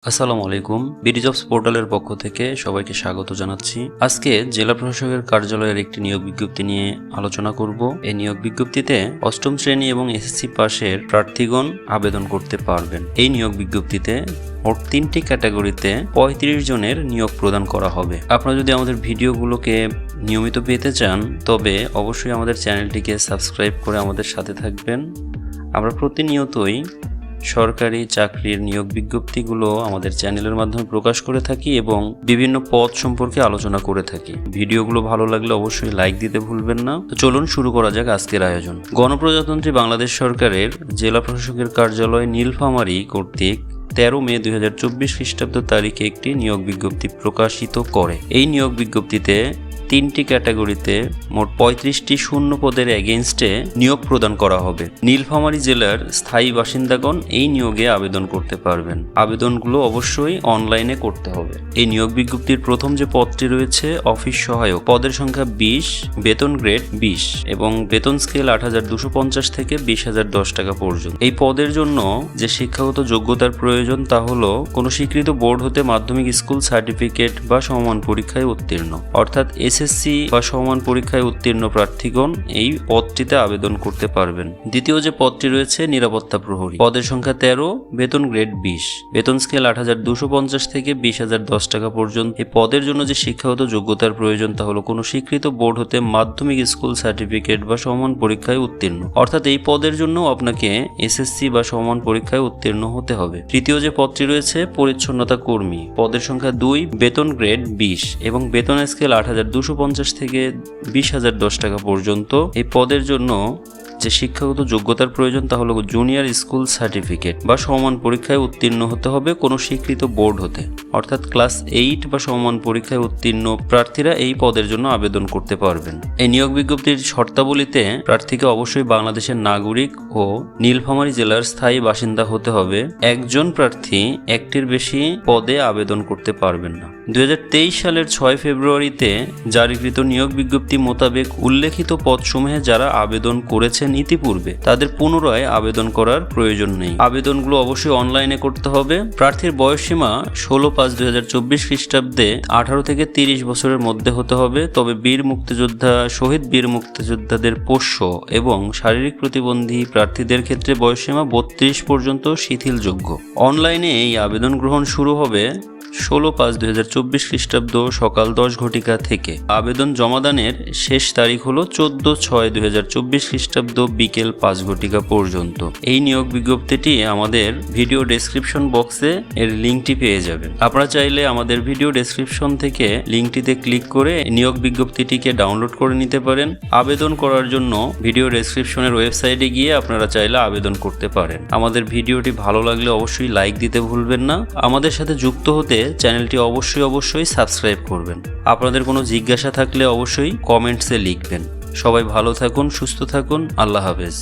আসসালামু আলাইকুম। BD jobs পোর্টালের পক্ষ থেকে সবাইকে স্বাগত জানাচ্ছি। আজকে জেলা প্রশাসকের কার্যালয়ের একটি নিয়োগ বিজ্ঞপ্তি নিয়ে আলোচনা করব। এই নিয়োগ বিজ্ঞপ্তিতে অষ্টম শ্রেণী এবং এসএসসি পাশের প্রার্থীগণ আবেদন করতে পারবেন। এই নিয়োগ বিজ্ঞপ্তিতে মোট 3টি ক্যাটাগরিতে 35 জনের নিয়োগ প্রদান করা হবে। আপনারা যদি আমাদের ভিডিওগুলোকে নিয়মিত পেতে চান তবে অবশ্যই আমাদের চ্যানেলটিকে সাবস্ক্রাইব করে আমাদের সাথে থাকবেন। আমরা প্রতিনিয়তই সরকারি চাকরির নিয়োগ বিজ্ঞপ্তিগুলো আমাদের চ্যানেলের মাধ্যমে প্রকাশ করে থাকি এবং বিভিন্ন পদ সম্পর্কে আলোচনা করে থাকি। ভিডিওগুলো ভালো লাগলে অবশ্যই লাইক দিতে ভুলবেন না। তো চলুন শুরু করা যাক আজকের আয়োজন। গণপ্রজাতন্ত্রী বাংলাদেশ সরকারের জেলা প্রশাসকের কার্যালয় নীলফামারী কর্তৃক 13 মে 2024 খ্রিস্টাব্দ তারিখে একটি নিয়োগ বিজ্ঞপ্তি প্রকাশিত করে। এই নিয়োগ বিজ্ঞপ্তিতে 3টি ক্যাটাগরিতে মোট 35টি শূন্য পদের এগেইনস্টে নিয়োগ প্রদান করা হবে। নীলফামারী জেলার স্থায়ী বাসিন্দাগণ এই নিয়োগে আবেদন করতে পারবেন। আবেদনগুলো অবশ্যই অনলাইনে করতে হবে। এই নিয়োগ বিজ্ঞপ্তির প্রথম যে পদটি রয়েছে অফিস সহায়ক, পদের সংখ্যা 20, বেতন গ্রেড 20 এবং বেতন স্কেল 8,250 থেকে 20,010 টাকা পর্যন্ত। এই পদের জন্য যে শিক্ষাগত যোগ্যতার প্রয়োজন তা হলো কোনো স্বীকৃত বোর্ড হতে মাধ্যমিক স্কুল সার্টিফিকেট বা সমমান পরীক্ষায় উত্তীর্ণ, অর্থাৎ এসএসসি বা সমমান পরীক্ষায় উত্তীর্ণ প্রার্থীগণ এই পদটিতে আবেদন করতে পারবেন। দ্বিতীয় যে পদটি রয়েছে নিরাপত্তা প্রহরী, পদের সংখ্যা 13, বেতন গ্রেড 20, বেতন স্কেল 8,250 থেকে 20,010 টাকা পর্যন্ত। এই পদের জন্য যে শিক্ষাগত যোগ্যতার প্রয়োজন তা হলো কোনো স্বীকৃত বোর্ড হতে মাধ্যমিক স্কুল সার্টিফিকেট বা সমমান পরীক্ষায় উত্তীর্ণ, অর্থাৎ এই পদের জন্য আপনাকে এসএসসি বা সমমান পরীক্ষায় উত্তীর্ণ হতে হবে। তৃতীয় যে পদটি রয়েছে পরিচ্ছন্নতা কর্মী, পদের সংখ্যা 2, বেতন গ্রেড 20 এবং বেতন স্কেল 8,250 থেকে 20,010 টাকা পর্যন্ত। এই পদের জন্য যে শিক্ষাগত যোগ্যতার প্রয়োজন তা হলো জুনিয়র স্কুল সার্টিফিকেট বা সমমান পরীক্ষায় উত্তীর্ণ হতে হবে কোনো স্বীকৃত বোর্ড হতে, অর্থাৎ ক্লাস 8 বা সমমান পরীক্ষায় উত্তীর্ণ প্রার্থীরা এই পদের জন্য আবেদন করতে পারবেন। এই নিয়োগ বিজ্ঞপ্তির শর্তাবলীতে প্রার্থীকে অবশ্যই বাংলাদেশের নাগরিক ও নীলফামারী জেলার স্থায়ী বাসিন্দা হতে হবে। একজন প্রার্থী একটির বেশি পদে আবেদন করতে পারবেন না। 2023 সালের 6 ফেব্রুয়ারিতে জারিকৃত নিয়োগ বিজ্ঞপ্তি মোতাবেক উল্লেখিত পদসমূহে যারা আবেদন করেছেন ইতিপূর্বে তাদের পুনরায় আবেদন করার প্রয়োজন নেই। আবেদনগুলো অবশ্যই অনলাইনে করতে হবে। প্রার্থীর বয়সসীমা 16/5/2024 খ্রিস্টাব্দে 18 থেকে 30 বছরের মধ্যে হতে হবে। তবে বীর মুক্তিযোদ্ধা, শহীদ বীর মুক্তিযোদ্ধাদের পোষ্য এবং শারীরিক প্রতিবন্ধী প্রার্থীদের ক্ষেত্রে বয়সসীমা 32 পর্যন্ত শিথিলযোগ্য। অনলাইনে এই আবেদন গ্রহণ শুরু হবে 16/5/2024 খ্রিস্টাব্দ সকাল 10 ঘটিকা থেকে। আবেদন জমাদানের শেষ তারিখ হলো 14/6/2024 খ্রিস্টাব্দ বিকেল 5 ঘটিকা পর্যন্ত। এই নিয়োগ বিজ্ঞপ্তিটি আমাদের ভিডিও ডেসক্রিপশন বক্সে এর লিঙ্কটি পেয়ে যাবেন। আপনারা চাইলে আমাদের ভিডিও ডেসক্রিপশন থেকে লিঙ্কটিতে ক্লিক করে নিয়োগ বিজ্ঞপ্তিটিকে ডাউনলোড করে নিতে পারেন। আবেদন করার জন্য ভিডিও ডেসক্রিপশনের ওয়েবসাইটে গিয়ে আপনারা চাইলে আবেদন করতে পারেন। আমাদের ভিডিওটি ভালো লাগলে অবশ্যই লাইক দিতে ভুলবেন না। আমাদের সাথে যুক্ত হতে চ্যানেলটি অবশ্যই সাবস্ক্রাইব করবেন। আপনাদের কোনো জিজ্ঞাসা থাকলে অবশ্যই কমেন্টসে লিখবেন। সবাই ভালো থাকুন, সুস্থ থাকুন। আল্লাহ হাফেজ।